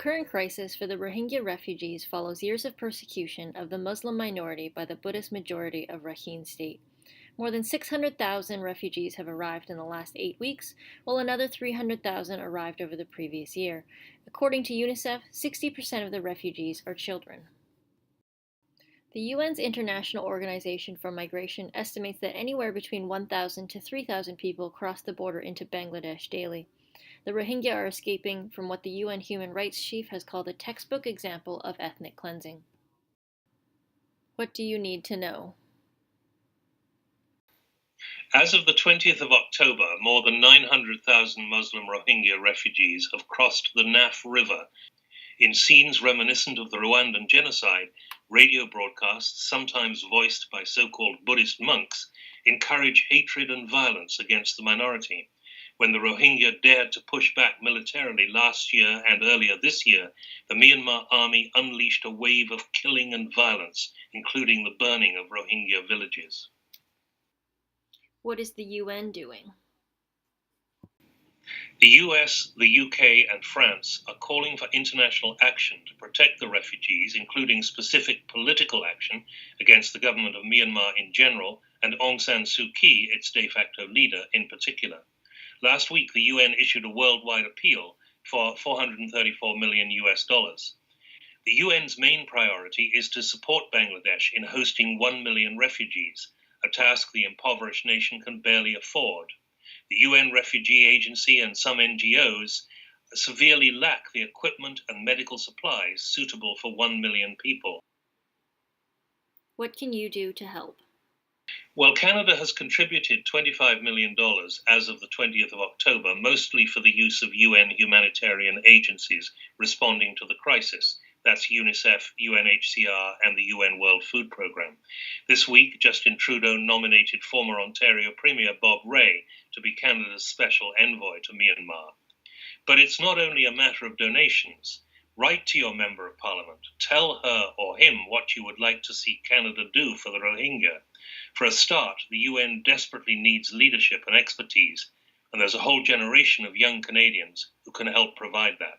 current crisis for the Rohingya refugees follows years of persecution of the Muslim minority by the Buddhist majority of Rakhine State. More than 600,000 refugees have arrived in the last 8 weeks, while another 300,000 arrived over the previous year. According to UNICEF, 60% of the refugees are children. The UN's International Organization for Migration estimates that anywhere between 1,000 to 3,000 people cross the border into Bangladesh daily. The Rohingya are escaping from what the UN Human Rights Chief has called a textbook example of ethnic cleansing. What do you need to know? As of the 20th of October, more than 900,000 Muslim Rohingya refugees have crossed the Naf River. In scenes reminiscent of the Rwandan genocide, radio broadcasts, sometimes voiced by so-called Buddhist monks, encourage hatred and violence against the minority. When the Rohingya dared to push back militarily last year and earlier this year, the Myanmar army unleashed a wave of killing and violence, including the burning of Rohingya villages. What is the UN doing? The US, the UK, and France are calling for international action to protect the refugees, including specific political action against the government of Myanmar in general and Aung San Suu Kyi, its de facto leader, in particular. Last week, the UN issued a worldwide appeal for $434 million. The UN's main priority is to support Bangladesh in hosting 1 million refugees, a task the impoverished nation can barely afford. The UN Refugee Agency and some NGOs severely lack the equipment and medical supplies suitable for 1 million people. What can you do to help? Well, Canada has contributed $25 million as of the 20th of October, mostly for the use of UN humanitarian agencies responding to the crisis. That's UNICEF, UNHCR, and the UN World Food Programme. This week, Justin Trudeau nominated former Ontario Premier Bob Rae to be Canada's special envoy to Myanmar. But it's not only a matter of donations. Write to your Member of Parliament. Tell her or him what you would like to see Canada do for the Rohingya. For a start, the UN desperately needs leadership and expertise, and there's a whole generation of young Canadians who can help provide that.